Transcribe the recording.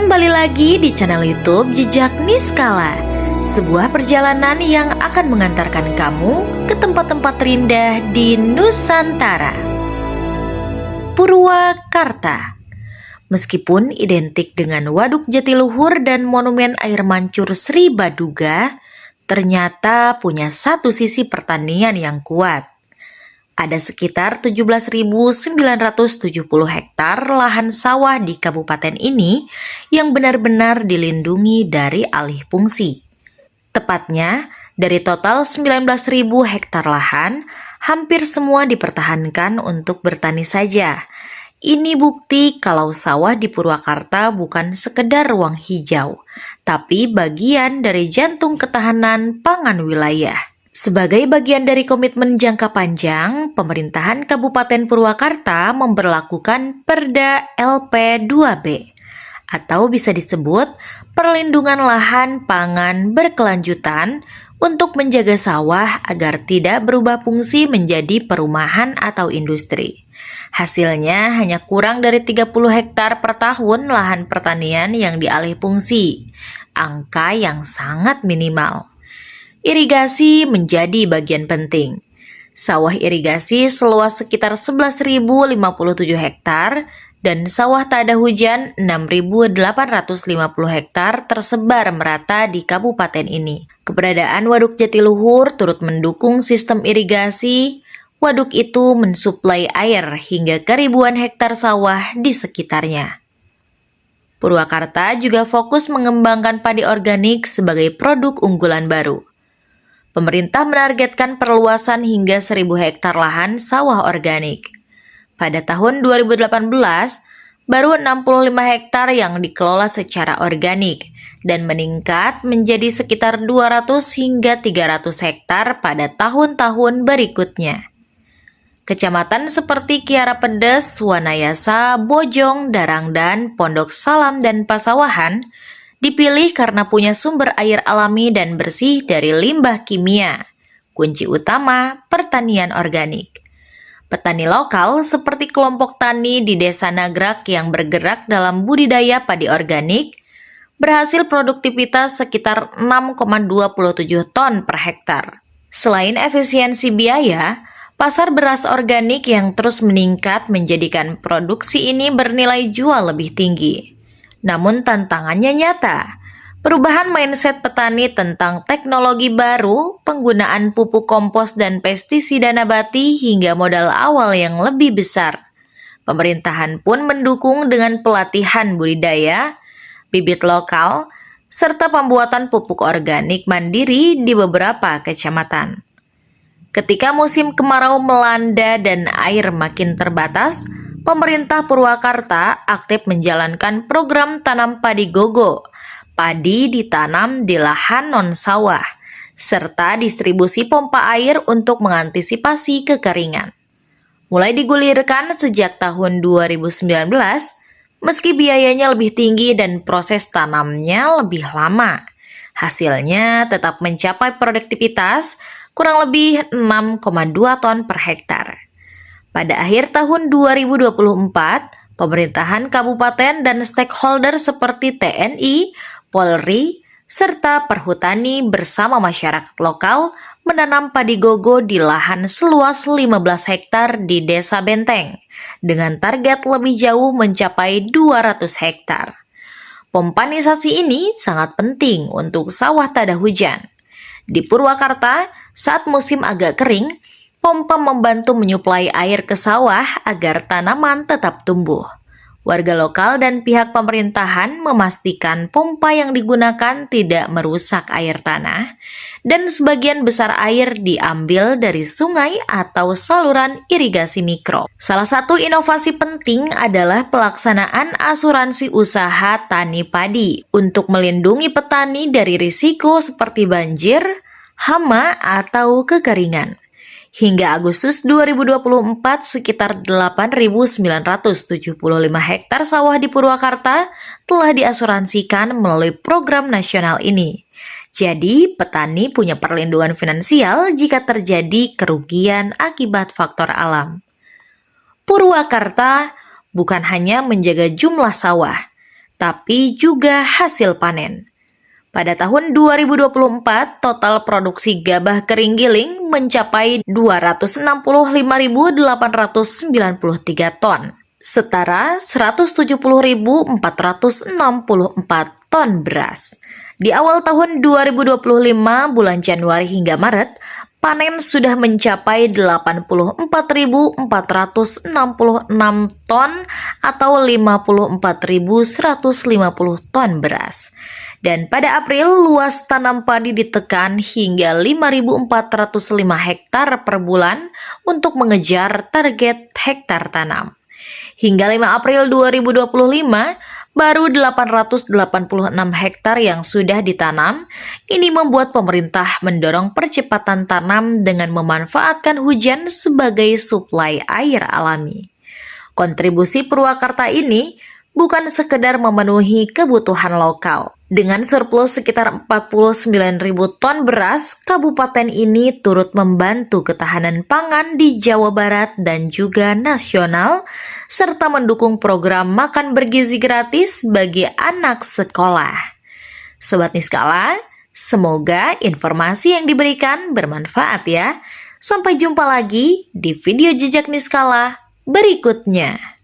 Kembali lagi di channel YouTube Jejak Niskala, sebuah perjalanan yang akan mengantarkan kamu ke tempat-tempat terindah di Nusantara. Purwakarta. Meskipun identik dengan Waduk Jatiluhur dan Monumen Air Mancur Sri Baduga, ternyata punya satu sisi pertanian yang kuat. Ada sekitar 17.970 hektar lahan sawah di kabupaten ini yang benar-benar dilindungi dari alih fungsi. Tepatnya, dari total 19.000 hektar lahan, hampir semua dipertahankan untuk bertani saja. Ini bukti kalau sawah di Purwakarta bukan sekedar ruang hijau, tapi bagian dari jantung ketahanan pangan wilayah. Sebagai bagian dari komitmen jangka panjang, pemerintahan Kabupaten Purwakarta memberlakukan Perda LP2B atau bisa disebut perlindungan lahan pangan berkelanjutan untuk menjaga sawah agar tidak berubah fungsi menjadi perumahan atau industri. Hasilnya hanya kurang dari 30 hektar per tahun lahan pertanian yang dialih fungsi, angka yang sangat minimal. Irigasi menjadi bagian penting. Sawah irigasi seluas sekitar 11.057 hektar dan sawah tak ada hujan 6.850 hektar tersebar merata di kabupaten ini. Keberadaan Waduk Jatiluhur turut mendukung sistem irigasi. Waduk itu mensuplai air hingga ke ribuan hektar sawah di sekitarnya. Purwakarta juga fokus mengembangkan padi organik sebagai produk unggulan baru. Pemerintah menargetkan perluasan hingga 1.000 hektar lahan sawah organik. Pada tahun 2018, baru 65 hektar yang dikelola secara organik dan meningkat menjadi sekitar 200 hingga 300 hektar pada tahun-tahun berikutnya. Kecamatan seperti Kiara Pedes, Wanayasa, Bojong, Darangdan, Pondok Salam, dan Pasawahan dipilih karena punya sumber air alami dan bersih dari limbah kimia. Kunci utama pertanian organik. Petani lokal seperti kelompok tani di Desa Nagrak yang bergerak dalam budidaya padi organik berhasil produktivitas sekitar 6,27 ton per hektar. Selain efisiensi biaya, pasar beras organik yang terus meningkat menjadikan produksi ini bernilai jual lebih tinggi. Namun tantangannya nyata. Perubahan mindset petani tentang teknologi baru, penggunaan pupuk kompos dan pestisida nabati hingga modal awal yang lebih besar. Pemerintahan pun mendukung dengan pelatihan budidaya, bibit lokal, serta pembuatan pupuk organik mandiri di beberapa kecamatan. Ketika musim kemarau melanda dan air makin terbatas, pemerintah Purwakarta aktif menjalankan program tanam padi gogo. Padi ditanam di lahan non-sawah, serta distribusi pompa air untuk mengantisipasi kekeringan. Mulai digulirkan sejak tahun 2019, meski biayanya lebih tinggi dan proses tanamnya lebih lama. Hasilnya tetap mencapai produktivitas kurang lebih 6,2 ton per hektar. Pada akhir tahun 2024, pemerintahan kabupaten dan stakeholder seperti TNI, Polri, serta perhutani bersama masyarakat lokal menanam padi gogo di lahan seluas 15 hektar di Desa Benteng, dengan target lebih jauh mencapai 200 hektar. Pompanisasi ini sangat penting untuk sawah tak ada hujan. Di Purwakarta, saat musim agak kering, pompa membantu menyuplai air ke sawah agar tanaman tetap tumbuh. Warga lokal dan pihak pemerintahan memastikan pompa yang digunakan tidak merusak air tanah, dan sebagian besar air diambil dari sungai atau saluran irigasi mikro. Salah satu inovasi penting adalah pelaksanaan asuransi usaha tani padi untuk melindungi petani dari risiko seperti banjir, hama, atau kekeringan. Hingga Agustus 2024, sekitar 8.975 hektar sawah di Purwakarta telah diasuransikan melalui program nasional ini. Jadi, petani punya perlindungan finansial jika terjadi kerugian akibat faktor alam. Purwakarta bukan hanya menjaga jumlah sawah, tapi juga hasil panen. Pada tahun 2024, total produksi gabah kering giling mencapai 265.893 ton, setara 170.464 ton beras. Di awal tahun 2025, bulan Januari hingga Maret, panen sudah mencapai 84.466 ton atau 54.150 ton beras. Dan pada April, luas tanam padi ditekan hingga 5.405 hektar per bulan untuk mengejar target hektar tanam. Hingga 5 April 2025, baru 886 hektar yang sudah ditanam. Ini membuat pemerintah mendorong percepatan tanam dengan memanfaatkan hujan sebagai suplai air alami. Kontribusi Purwakarta ini bukan sekedar memenuhi kebutuhan lokal. Dengan surplus sekitar 49.000 ton beras, kabupaten ini turut membantu ketahanan pangan di Jawa Barat dan juga nasional, serta mendukung program makan bergizi gratis bagi anak sekolah. Sobat Niskala, semoga informasi yang diberikan bermanfaat ya. Sampai jumpa lagi di video Jejak Niskala berikutnya.